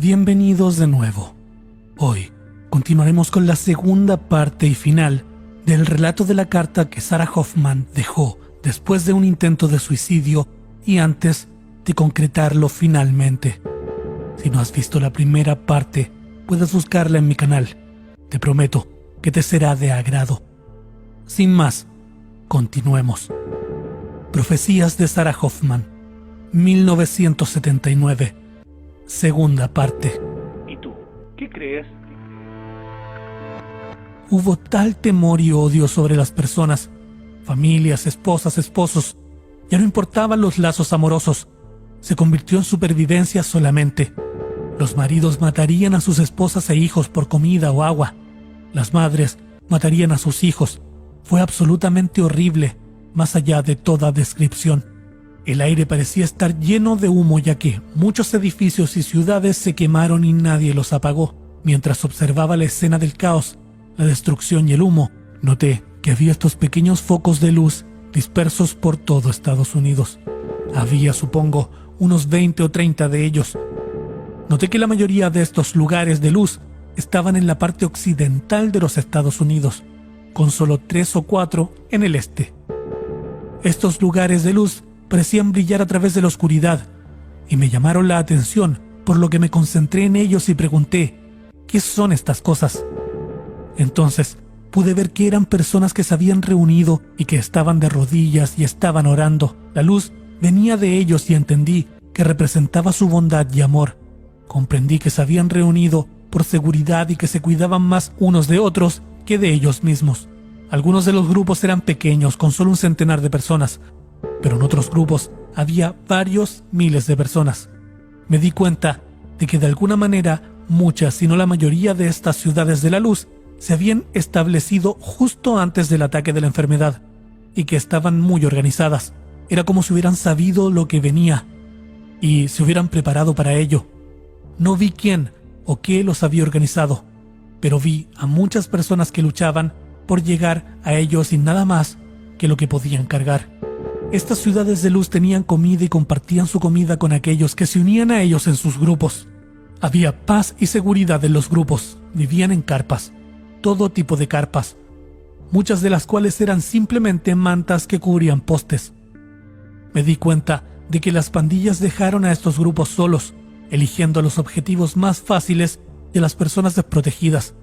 Bienvenidos de nuevo. Hoy continuaremos con la segunda parte y final del relato de la carta que Sarah Hoffman dejó después de un intento de suicidio y antes de concretarlo finalmente. Si no has visto la primera parte, puedes buscarla en mi canal. Te prometo que te será de agrado. Sin más, continuemos. Profecías de Sarah Hoffman, 1979. Segunda parte. ¿Y tú? ¿Qué crees? Hubo tal temor y odio sobre las personas, familias, esposas, esposos. Ya no importaban los lazos amorosos. Se convirtió en supervivencia solamente. Los maridos matarían a sus esposas e hijos por comida o agua. Las madres matarían a sus hijos. Fue absolutamente horrible, más allá de toda descripción. El aire parecía estar lleno de humo, ya que muchos edificios y ciudades se quemaron y nadie los apagó. Mientras observaba la escena del caos, la destrucción y el humo, noté que había estos pequeños focos de luz dispersos por todo Estados Unidos. Había, supongo, unos 20 o 30 de ellos. Noté que la mayoría de estos lugares de luz estaban en la parte occidental de los Estados Unidos, con solo 3 o 4 en el este. Estos lugares de luz parecían brillar a través de la oscuridad y me llamaron la atención, por lo que me concentré en ellos y pregunté, ¿qué son estas cosas? Entonces pude ver que eran personas que se habían reunido y que estaban de rodillas y estaban orando. La luz venía de ellos y entendí que representaba su bondad y amor. Comprendí que se habían reunido por seguridad y que se cuidaban más unos de otros que de ellos mismos. Algunos de los grupos eran pequeños, con solo un centenar de personas, pero en otros grupos había varios miles de personas. Me di cuenta de que de alguna manera muchas, si no la mayoría de estas ciudades de la luz se habían establecido justo antes del ataque de la enfermedad y que estaban muy organizadas. Era como si hubieran sabido lo que venía y se hubieran preparado para ello. No vi quién o qué los había organizado, pero vi a muchas personas que luchaban por llegar a ellos sin nada más que lo que podían cargar. Estas ciudades de luz tenían comida y compartían su comida con aquellos que se unían a ellos en sus grupos. Había paz y seguridad en los grupos. Vivían en carpas, todo tipo de carpas, muchas de las cuales eran simplemente mantas que cubrían postes. Me di cuenta de que las pandillas dejaron a estos grupos solos, eligiendo los objetivos más fáciles de las personas desprotegidas.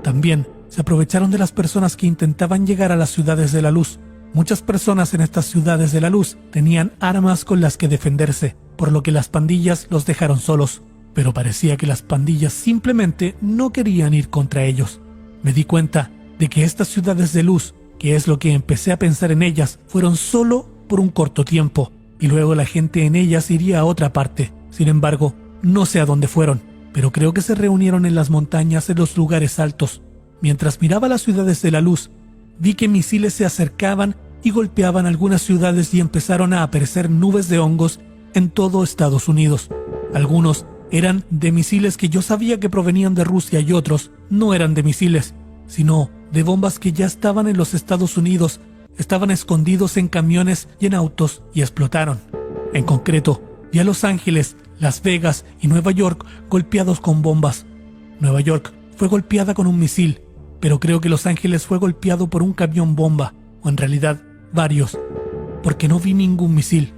También se aprovecharon de las personas que intentaban llegar a las ciudades de la luz. Muchas personas en estas ciudades de la luz tenían armas con las que defenderse, por lo que las pandillas los dejaron solos. Pero parecía que las pandillas simplemente no querían ir contra ellos. Me di cuenta de que estas ciudades de luz, que es lo que empecé a pensar en ellas, fueron solo por un corto tiempo, y luego la gente en ellas iría a otra parte. Sin embargo, no sé a dónde fueron, pero creo que se reunieron en las montañas en los lugares altos. Mientras miraba las ciudades de la luz, vi que misiles se acercaban y golpeaban algunas ciudades y empezaron a aparecer nubes de hongos en todo Estados Unidos. Algunos eran de misiles que yo sabía que provenían de Rusia y otros no eran de misiles, sino de bombas que ya estaban en los Estados Unidos, estaban escondidos en camiones y en autos y explotaron. En concreto, vi a Los Ángeles, Las Vegas y Nueva York golpeados con bombas. Nueva York fue golpeada con un misil, pero creo que Los Ángeles fue golpeado por un camión bomba, o en realidad varios, porque no vi ningún misil.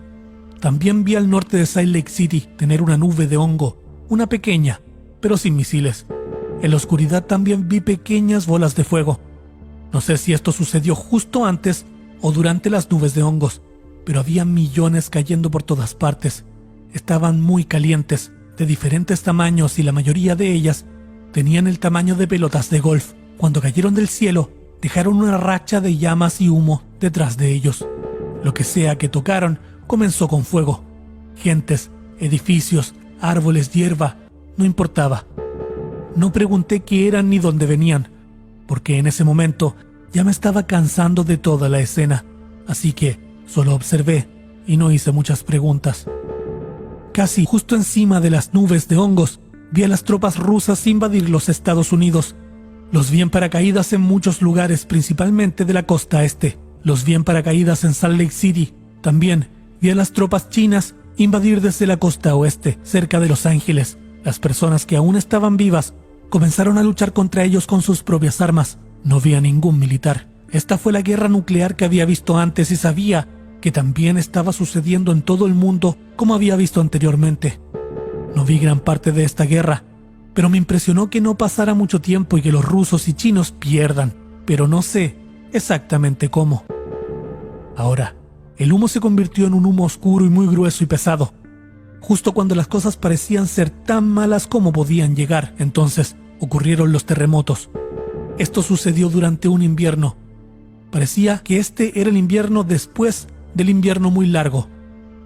También vi al norte de Salt Lake City tener una nube de hongo, una pequeña, pero sin misiles. En la oscuridad también vi pequeñas bolas de fuego. No sé si esto sucedió justo antes o durante las nubes de hongos, pero había millones cayendo por todas partes. Estaban muy calientes, de diferentes tamaños y la mayoría de ellas tenían el tamaño de pelotas de golf. Cuando cayeron del cielo, dejaron una racha de llamas y humo detrás de ellos. Lo que sea que tocaron comenzó con fuego. Gentes, edificios, árboles, hierba, no importaba. No pregunté qué eran ni dónde venían, porque en ese momento ya me estaba cansando de toda la escena, así que solo observé y no hice muchas preguntas. Casi justo encima de las nubes de hongos, vi a las tropas rusas invadir los Estados Unidos. Los vi en paracaídas en muchos lugares, principalmente de la costa este. Los vi en paracaídas en Salt Lake City. También vi a las tropas chinas invadir desde la costa oeste, cerca de Los Ángeles. Las personas que aún estaban vivas comenzaron a luchar contra ellos con sus propias armas. No había ningún militar. Esta fue la guerra nuclear que había visto antes y sabía que también estaba sucediendo en todo el mundo como había visto anteriormente. No vi gran parte de esta guerra, pero me impresionó que no pasara mucho tiempo y que los rusos y chinos pierdan, pero no sé exactamente cómo. Ahora, el humo se convirtió en un humo oscuro y muy grueso y pesado. Justo cuando las cosas parecían ser tan malas como podían llegar, entonces ocurrieron los terremotos. Esto sucedió durante un invierno. Parecía que este era el invierno después del invierno muy largo,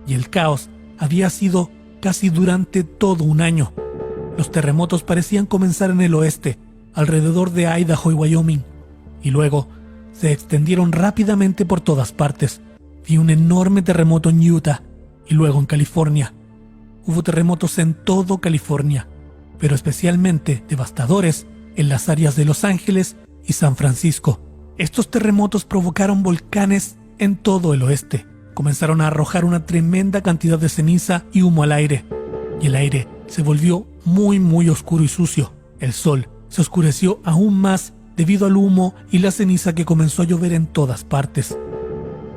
y el caos había sido casi durante todo un año. Los terremotos parecían comenzar en el oeste, alrededor de Idaho y Wyoming, y luego se extendieron rápidamente por todas partes. Vi un enorme terremoto en Utah y luego en California. Hubo terremotos en todo California, pero especialmente devastadores en las áreas de Los Ángeles y San Francisco. Estos terremotos provocaron volcanes en todo el oeste. Comenzaron a arrojar una tremenda cantidad de ceniza y humo al aire, y el aire se volvió muy oscuro y sucio. El sol se oscureció aún más debido al humo y la ceniza que comenzó a llover en todas partes.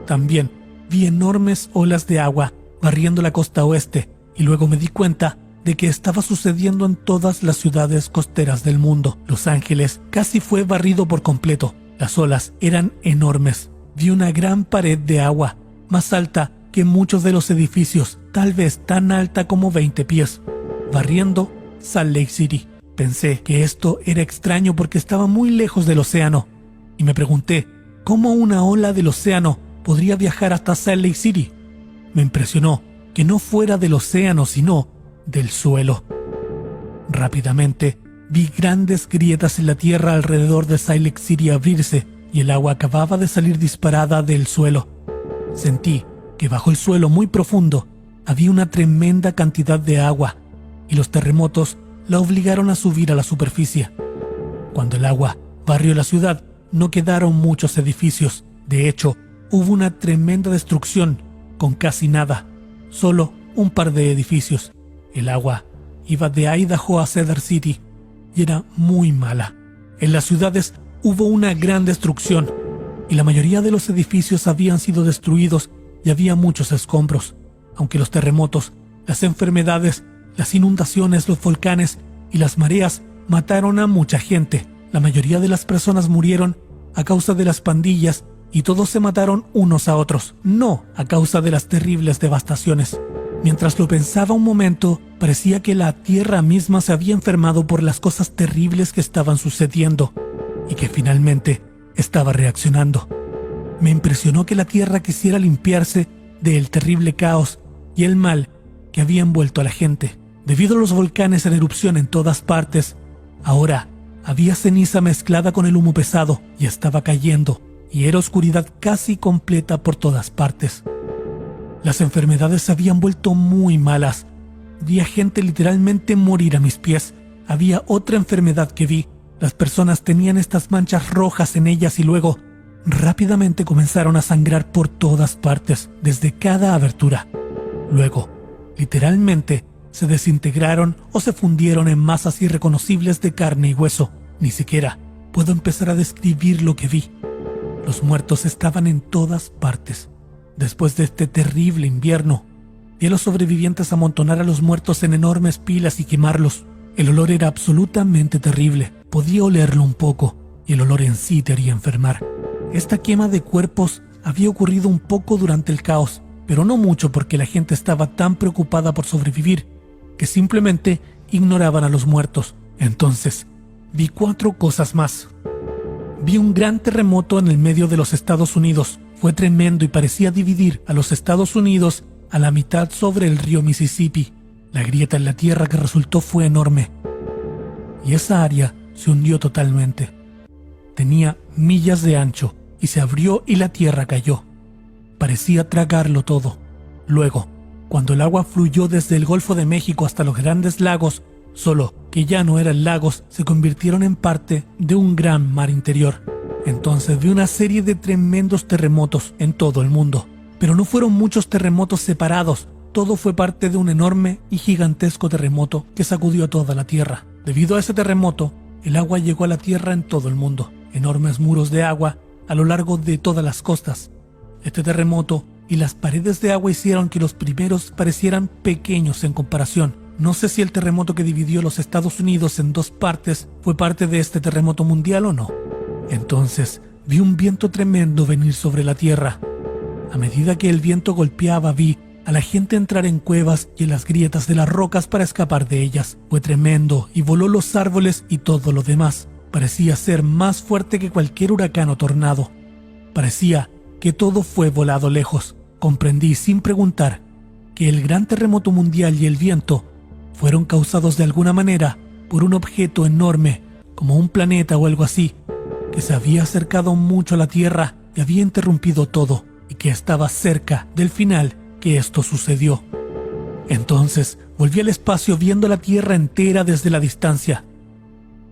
También vi enormes olas de agua barriendo la costa oeste, y luego me di cuenta de que estaba sucediendo en todas las ciudades costeras del mundo. Los Ángeles casi fue barrido por completo. Las olas eran enormes. Vi una gran pared de agua, más alta que muchos de los edificios, tal vez tan alta como 20 pies, barriendo Salt Lake City. Pensé que esto era extraño porque estaba muy lejos del océano, y me pregunté cómo una ola del océano podría viajar hasta Salt Lake City. Me impresionó que no fuera del océano, sino del suelo. Rápidamente vi grandes grietas en la tierra alrededor de Salt Lake City abrirse, y el agua acababa de salir disparada del suelo. Sentí que bajo el suelo muy profundo había una tremenda cantidad de agua, y los terremotos la obligaron a subir a la superficie. Cuando el agua barrió la ciudad, no quedaron muchos edificios. De hecho, hubo una tremenda destrucción con casi nada, solo un par de edificios. El agua iba de Idaho a Cedar City y era muy mala. En las ciudades hubo una gran destrucción y la mayoría de los edificios habían sido destruidos y había muchos escombros. Aunque los terremotos, las enfermedades, las inundaciones, los volcanes y las mareas mataron a mucha gente, la mayoría de las personas murieron a causa de las pandillas y todos se mataron unos a otros, no a causa de las terribles devastaciones. Mientras lo pensaba un momento, parecía que la tierra misma se había enfermado por las cosas terribles que estaban sucediendo y que finalmente estaba reaccionando. Me impresionó que la tierra quisiera limpiarse del terrible caos y el mal que había envuelto a la gente. Debido a los volcanes en erupción en todas partes, ahora había ceniza mezclada con el humo pesado y estaba cayendo, y era oscuridad casi completa por todas partes. Las enfermedades se habían vuelto muy malas. Vi a gente literalmente morir a mis pies. Había otra enfermedad que vi. Las personas tenían estas manchas rojas en ellas y luego rápidamente comenzaron a sangrar por todas partes, desde cada abertura. Luego, literalmente, se desintegraron o se fundieron en masas irreconocibles de carne y hueso. Ni siquiera puedo empezar a describir lo que vi. Los muertos estaban en todas partes. Después de este terrible invierno, vi a los sobrevivientes amontonar a los muertos en enormes pilas y quemarlos. El olor era absolutamente terrible. Podía olerlo un poco, y el olor en sí te haría enfermar. Esta quema de cuerpos había ocurrido un poco durante el caos, pero no mucho porque la gente estaba tan preocupada por sobrevivir que simplemente ignoraban a los muertos. Entonces, vi 4 cosas más. Vi un gran terremoto en el medio de los Estados Unidos. Fue tremendo y parecía dividir a los Estados Unidos a la mitad sobre el río Mississippi. La grieta en la tierra que resultó fue enorme, y esa área se hundió totalmente. Tenía millas de ancho y se abrió y la tierra cayó. Parecía tragarlo todo. Luego, cuando el agua fluyó desde el Golfo de México hasta los grandes lagos, solo que ya no eran lagos, se convirtieron en parte de un gran mar interior. Entonces vi una serie de tremendos terremotos en todo el mundo, pero no fueron muchos terremotos separados, todo fue parte de un enorme y gigantesco terremoto que sacudió a toda la Tierra. Debido a ese terremoto, el agua llegó a la Tierra en todo el mundo, enormes muros de agua a lo largo de todas las costas. Este terremoto y las paredes de agua hicieron que los primeros parecieran pequeños en comparación. No sé si el terremoto que dividió los Estados Unidos en dos partes fue parte de este terremoto mundial o no. Entonces, vi un viento tremendo venir sobre la Tierra. A medida que el viento golpeaba, vi a la gente entrar en cuevas y en las grietas de las rocas para escapar de ellas. Fue tremendo y voló los árboles y todo lo demás. Parecía ser más fuerte que cualquier huracán o tornado. Parecía que todo fue volado lejos. Comprendí sin preguntar que el gran terremoto mundial y el viento fueron causados de alguna manera por un objeto enorme, como un planeta o algo así, que se había acercado mucho a la Tierra y había interrumpido todo, y que estaba cerca del final que esto sucedió. Entonces volví al espacio viendo la Tierra entera desde la distancia.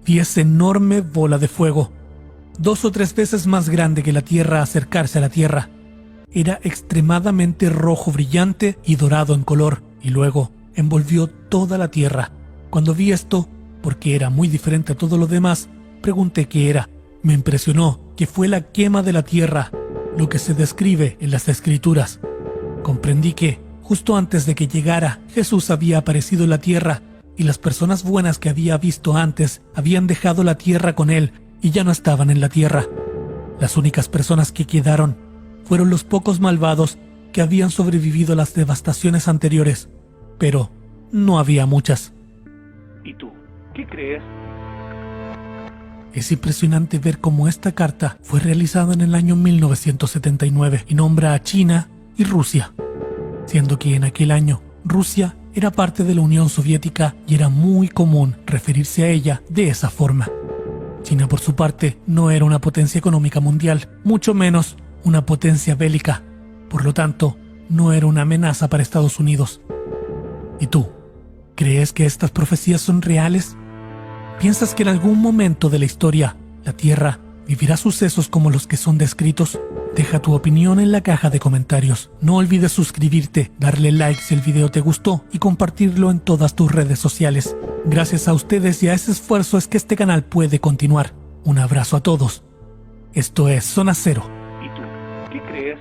Vi esa enorme bola de fuego, 2 o 3 veces más grande que la Tierra, acercarse a la Tierra. Era extremadamente rojo brillante y dorado en color, y luego envolvió toda la Tierra. Cuando vi esto, porque era muy diferente a todo lo demás, pregunté qué era. Me impresionó que fue la quema de la Tierra, lo que se describe en las Escrituras. Comprendí que, justo antes de que llegara, Jesús había aparecido en la Tierra, y las personas buenas que había visto antes habían dejado la Tierra con él y ya no estaban en la Tierra. Las únicas personas que quedaron fueron los pocos malvados que habían sobrevivido a las devastaciones anteriores, pero no había muchas. ¿Y tú? ¿Qué crees? Es impresionante ver cómo esta carta fue realizada en el año 1979 y nombra a China y Rusia, siendo que en aquel año Rusia era parte de la Unión Soviética y era muy común referirse a ella de esa forma. China, por su parte, no era una potencia económica mundial, mucho menos una potencia bélica. Por lo tanto, no era una amenaza para Estados Unidos. ¿Y tú? ¿Crees que estas profecías son reales? ¿Piensas que en algún momento de la historia la Tierra vivirá sucesos como los que son descritos? Deja tu opinión en la caja de comentarios. No olvides suscribirte, darle like si el video te gustó y compartirlo en todas tus redes sociales. Gracias a ustedes y a ese esfuerzo es que este canal puede continuar. Un abrazo a todos. Esto es Zona Cero. ¿Y tú? ¿Qué crees?